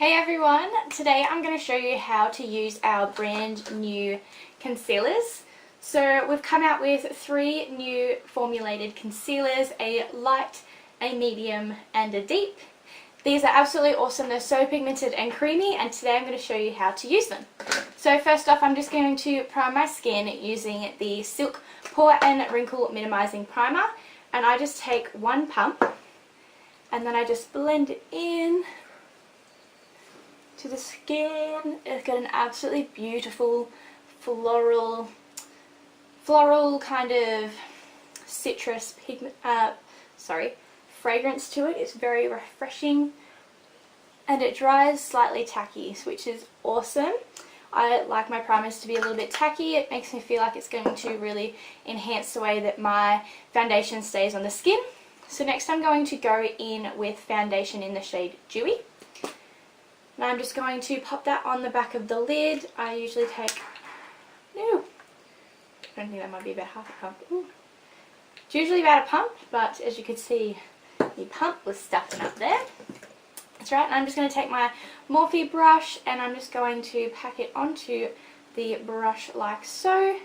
Hey everyone, today I'm going to show you how to use our brand new concealers. So we've come out with 3 new formulated concealers, a light, a medium and a deep. These are absolutely awesome, they're so pigmented and creamy, and today I'm going to show you how to use them. So first off, I'm just going to prime my skin using the Silk Pore and Wrinkle Minimizing Primer, and I just take 1 pump and then I just blend it in to the skin. It's got an absolutely beautiful floral kind of citrus fragrance to it. It's very refreshing and it dries slightly tacky, which is awesome. I like my primers to be a little bit tacky. It makes me feel like it's going to really enhance the way that my foundation stays on the skin. So next I'm going to go in with foundation in the shade Dewy. And I'm just going to pop that on the back of the lid. I usually take, I don't think that might be about half a pump. Ooh. It's usually about a pump, but as you can see, the pump was stuffing up there. That's right, and I'm just going to take my Morphe brush and I'm just going to pack it onto the brush like so.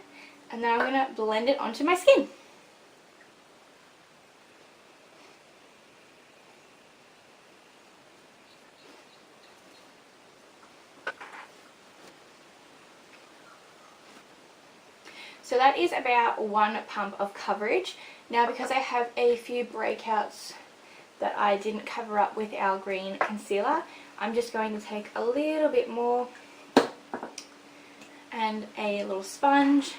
And then I'm going to blend it onto my skin. So that is about 1 pump of coverage. Now because I have a few breakouts that I didn't cover up with our green concealer, I'm just going to take a little bit more and a little sponge,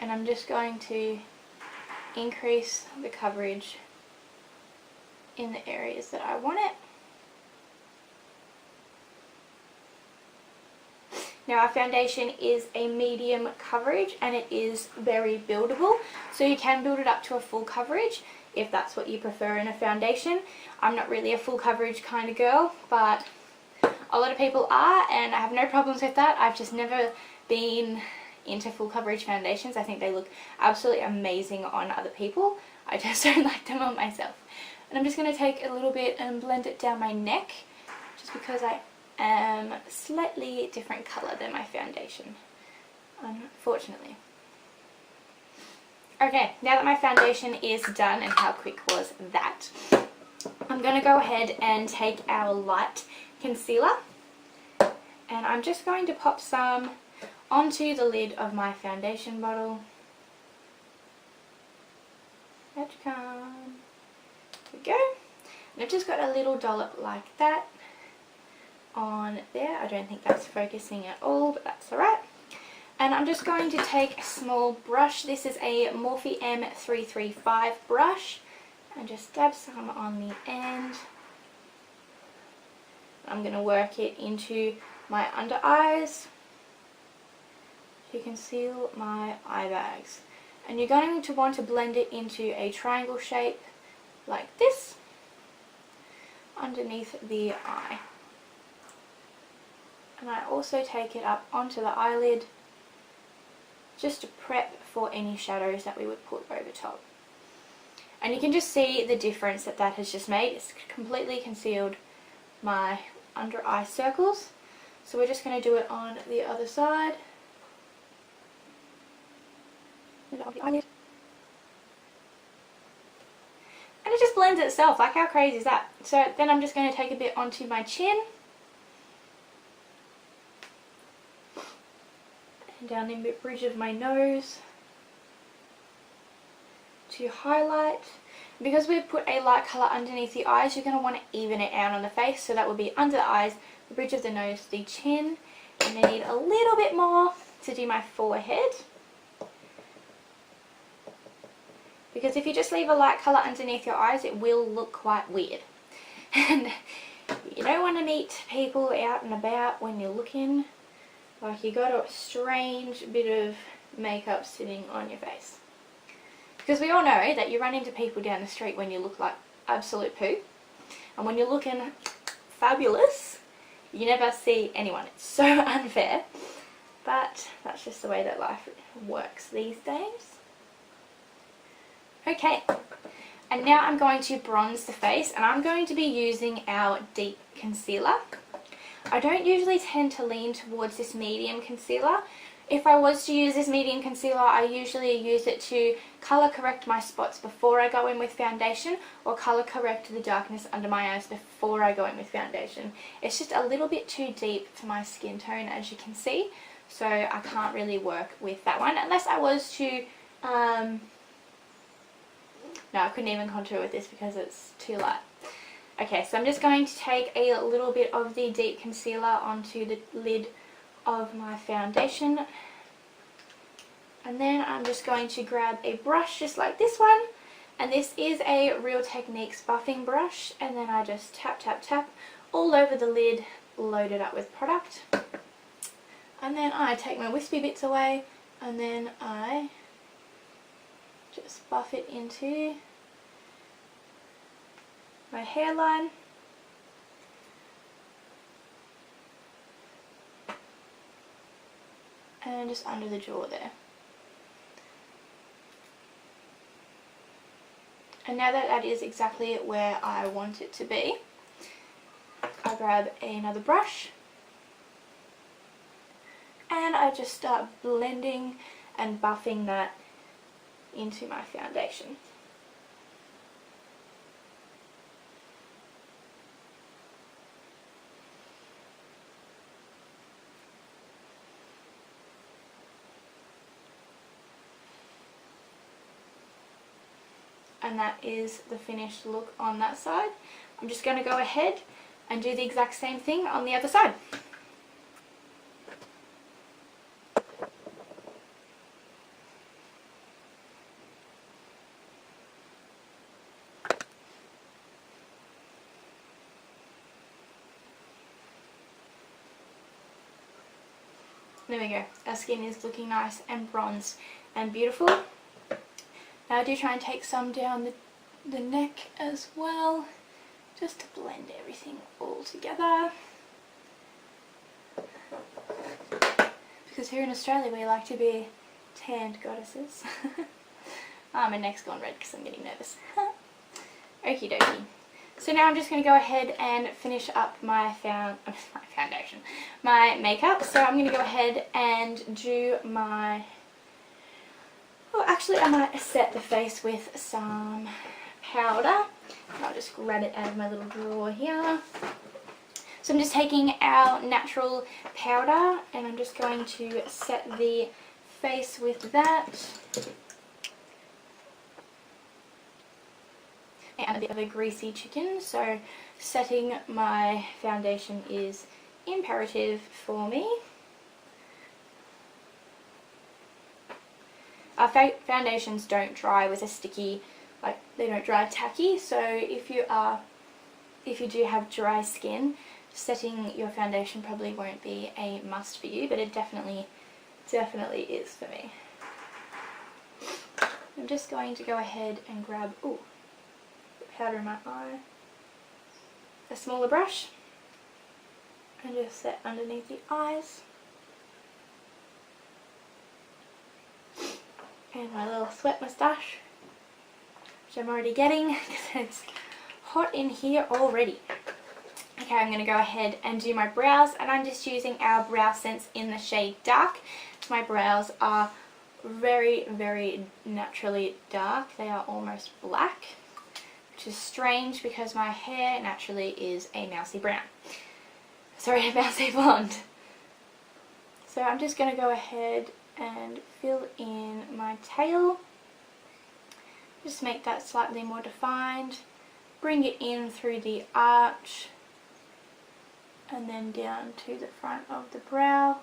and I'm just going to increase the coverage in the areas that I want it. Now our foundation is a medium coverage and it is very buildable, so you can build it up to a full coverage if that's what you prefer in a foundation. I'm not really a full coverage kind of girl, but a lot of people are, and I have no problems with that. I've just never been into full coverage foundations. I think they look absolutely amazing on other people. I just don't like them on myself. And I'm just going to take a little bit and blend it down my neck, just because I am slightly different colour than my foundation, unfortunately. Okay, now that my foundation is done, and how quick was that, I'm going to go ahead and take our light concealer and I'm just going to pop some onto the lid of my foundation bottle. There we go. And I've just got a little dollop like that on there. I don't think that's focusing at all, but that's alright. And I'm just going to take a small brush. This is a Morphe M335 brush, and just dab some on the end. I'm going to work it into my under eyes to conceal my eye bags. And you're going to want to blend it into a triangle shape like this underneath the eye. And I also take it up onto the eyelid just to prep for any shadows that we would put over top. And you can just see the difference that that has just made. It's completely concealed my under eye circles. So we're just going to do it on the other side. Of the eyelid. And it just blends itself. Like, how crazy is that? So then I'm just going to take a bit onto my chin. And down the bridge of my nose to highlight. Because we've put a light colour underneath the eyes, you're going to want to even it out on the face. So that would be under the eyes, the bridge of the nose, the chin. And I need a little bit more to do my forehead. Because if you just leave a light colour underneath your eyes, it will look quite weird. And you don't want to meet people out and about when you're looking like you got a strange bit of makeup sitting on your face. Because we all know that you run into people down the street when you look like absolute poo. And when you're looking fabulous, you never see anyone. It's so unfair. But that's just the way that life works these days. Okay, and now I'm going to bronze the face, and I'm going to be using our deep concealer. I don't usually tend to lean towards this medium concealer. If I was to use this medium concealer, I usually use it to colour correct my spots before I go in with foundation, or colour correct the darkness under my eyes before I go in with foundation. It's just a little bit too deep for my skin tone, as you can see, so I can't really work with that one unless I was to no, I couldn't even contour with this because it's too light. Okay, so I'm just going to take a little bit of the deep concealer onto the lid of my foundation, and then I'm just going to grab a brush just like this one, and this is a Real Techniques buffing brush, and then I just tap tap tap all over the lid, load it up with product, and then I take my wispy bits away, and then I just buff it into my hairline. And just under the jaw there. And now that that is exactly where I want it to be, I grab another brush and I just start blending and buffing that into my foundation. And that is the finished look on that side. I'm just going to go ahead and do the exact same thing on the other side. There we go. Our skin is looking nice and bronzed and beautiful. Now I do try and take some down the neck as well, just to blend everything all together. Because here in Australia we like to be tanned goddesses. My neck's gone red because I'm getting nervous. Okie dokie. So now I'm just going to go ahead and finish up my foundation, my makeup. So I'm going to go ahead and do my... Oh, actually I might set the face with some powder. I'll just grab it out of my little drawer here. So I'm just taking our natural powder and I'm just going to set the face with that. And a bit of a greasy chicken, so setting my foundation is imperative for me. Our foundations don't dry with a sticky, like they don't dry tacky, so if you do have dry skin, setting your foundation probably won't be a must for you, but it definitely is for me. I'm just going to go ahead and grab powder in my eye, a smaller brush, and just set underneath the eyes. And my little sweat moustache, which I'm already getting because it's hot in here already. Okay, I'm going to go ahead and do my brows, and I'm just using our Brow Sense in the shade Dark. My brows are very, very naturally dark. They are almost black, which is strange because my hair naturally is a mousy brown. Sorry, a mousy blonde. So I'm just going to go ahead and fill in my tail. Just make that slightly more defined. Bring it in through the arch and then down to the front of the brow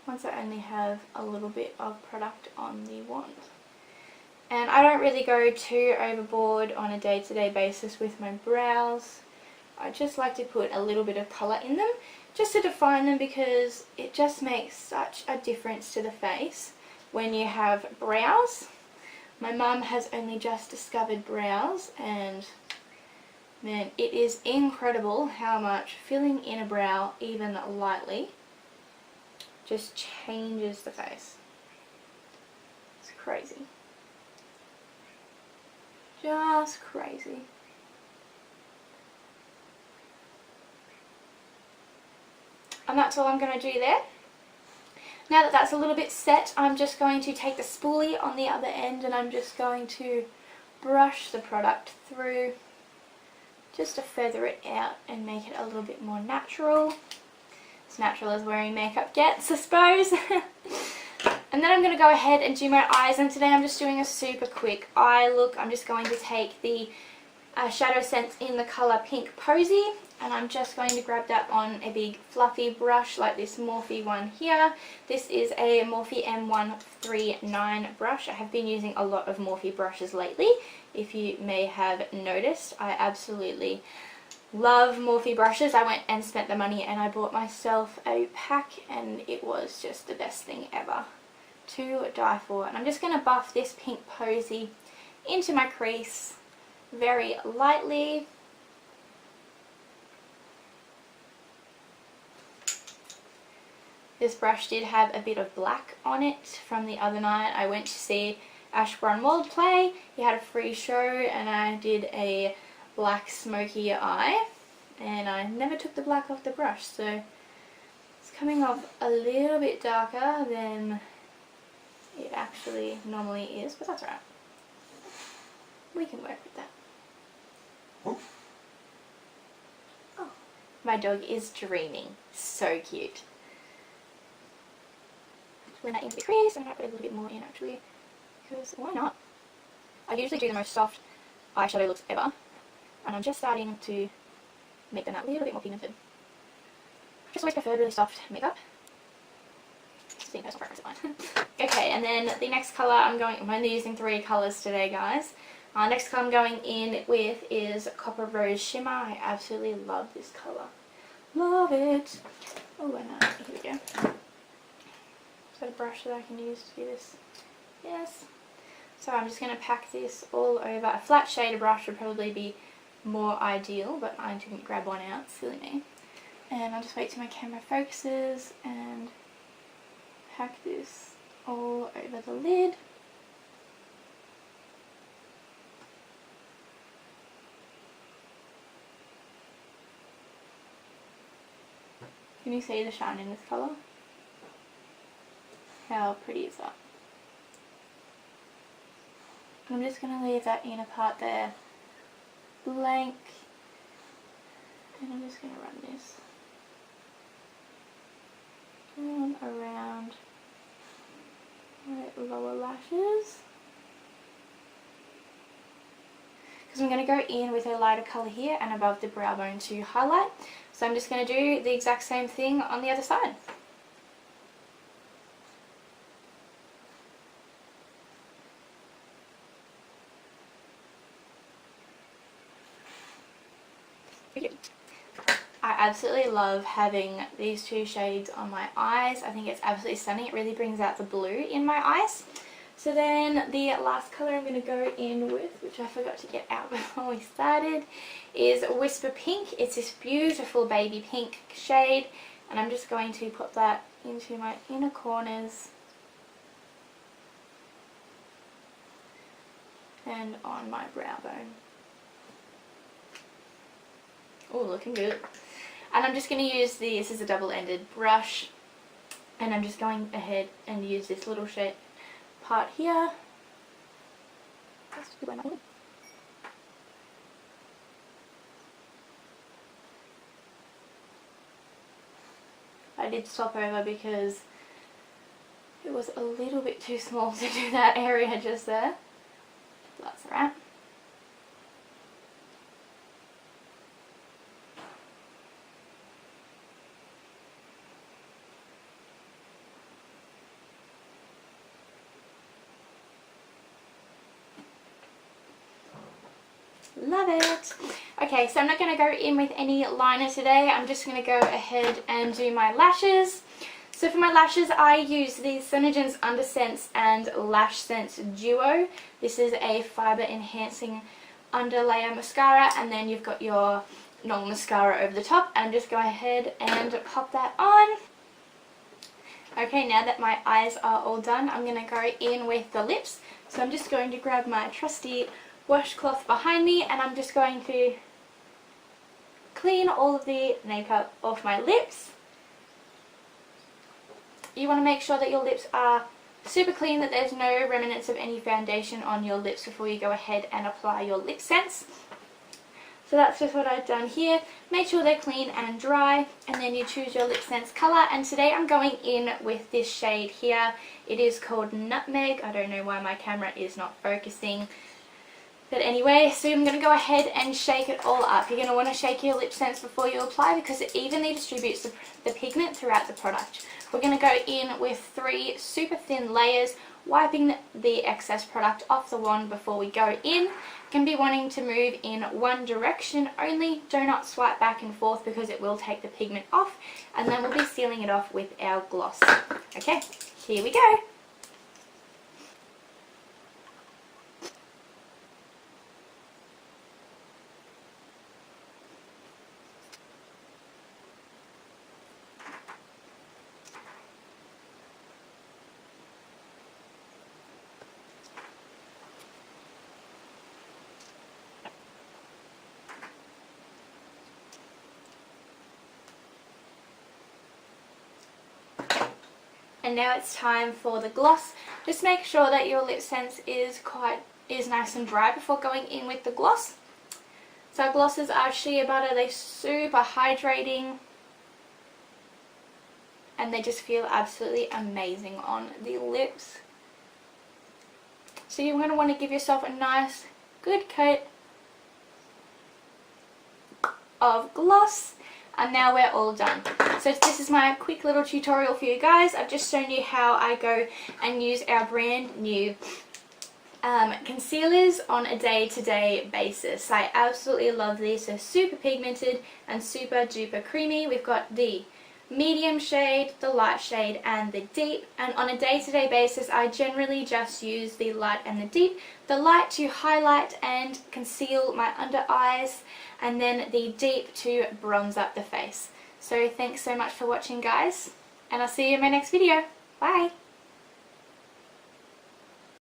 once I only have a little bit of product on the wand. And I don't really go too overboard on a day-to-day basis with my brows. I just like to put a little bit of colour in them just to define them, because it just makes such a difference to the face when you have brows. My mum has only just discovered brows, and man, it is incredible how much filling in a brow, even lightly, just changes the face. It's crazy. Just crazy. And that's all I'm going to do there. Now that that's a little bit set, I'm just going to take the spoolie on the other end and I'm just going to brush the product through just to feather it out and make it a little bit more natural. As natural as wearing makeup gets, I suppose. And then I'm going to go ahead and do my eyes, and today I'm just doing a super quick eye look. I'm just going to take the Shadow Sense in the colour Pink Posy, and I'm just going to grab that on a big fluffy brush like this Morphe one here. This is a Morphe M139 brush. I have been using a lot of Morphe brushes lately, if you may have noticed. I absolutely love Morphe brushes. I went and spent the money and I bought myself a pack, and it was just the best thing ever to die for. And I'm just going to buff this Pink Posy into my crease very lightly. This brush did have a bit of black on it from the other night. I went to see Ashbourne Mold play. He had a free show and I did a black smoky eye, and I never took the black off the brush, so it's coming off a little bit darker than it actually normally is, but that's alright. We can work with that. Oh, my dog is dreaming. So cute. Blend that into the crease, and I might put a little bit more in actually, because why not? I usually do the most soft eyeshadow looks ever, and I'm just starting to make them that little bit more pigmented. I've just always preferred really soft makeup. Seeing personal preference of mine. Okay, and then the next colour I'm only using 3 colours today, guys. Next colour I'm going in with is Copper Rose Shimmer. I absolutely love this colour. Love it. Oh, and here we go. Is that a brush that I can use to do this? Yes. So I'm just going to pack this all over. A flat shader brush would probably be more ideal, but I didn't grab one out, silly me. And I'll just wait till my camera focuses and pack this all over the lid. Can you see the shine in this colour? How pretty is that? I'm just going to leave that inner part there blank, and I'm just going to run this down around my lower lashes, because I'm going to go in with a lighter colour here and above the brow bone to highlight. So I'm just going to do the exact same thing on the other side. I absolutely love having these 2 shades on my eyes. I think it's absolutely stunning. It really brings out the blue in my eyes. So then the last colour I'm going to go in with, which I forgot to get out before we started, is Whisper Pink. It's this beautiful baby pink shade, and I'm just going to put that into my inner corners and on my brow bone. Oh, looking good. And I'm just going to use this is a double-ended brush, and I'm just going ahead and use this little shape part here. I did stop over because it was a little bit too small to do that area just there. That's alright. Love it. Okay, so I'm not going to go in with any liner today. I'm just going to go ahead and do my lashes. So for my lashes, I use the Senegence Undersense and Lash Sense Duo. This is a fibre enhancing underlayer mascara, and then you've got your normal mascara over the top. And just go ahead and pop that on. Okay, now that my eyes are all done, I'm going to go in with the lips. So I'm just going to grab my trusty washcloth behind me, and I'm just going to clean all of the makeup off my lips. you want to make sure that your lips are super clean, that there's no remnants of any foundation on your lips before you go ahead and apply your lip sense. So that's just what I've done here. Make sure they're clean and dry, and then you choose your lip sense colour. And today I'm going in with this shade here. It is called Nutmeg. I don't know why my camera is not focusing. But anyway, so I'm going to go ahead and shake it all up. You're going to want to shake your lip sense before you apply because it evenly distributes the pigment throughout the product. We're going to go in with 3 super thin layers, wiping the excess product off the wand before we go in. You can be wanting to move in one direction only. Do not swipe back and forth because it will take the pigment off, and then we'll be sealing it off with our gloss. Okay, here we go. And now it's time for the gloss. Just make sure that your lip sense is nice and dry before going in with the gloss. So our glosses are shea butter. They're super hydrating, and they just feel absolutely amazing on the lips. So you're going to want to give yourself a nice good coat of gloss. And now we're all done. So this is my quick little tutorial for you guys. I've just shown you how I go and use our brand new concealers on a day-to-day basis. I absolutely love these. They're super pigmented and super duper creamy. We've got the medium shade, the light shade, and the deep. And on a day-to-day basis, I generally just use the light and the deep. The light to highlight and conceal my under eyes, and then the deep to bronze up the face. So thanks so much for watching, guys, and I'll see you in my next video. Bye!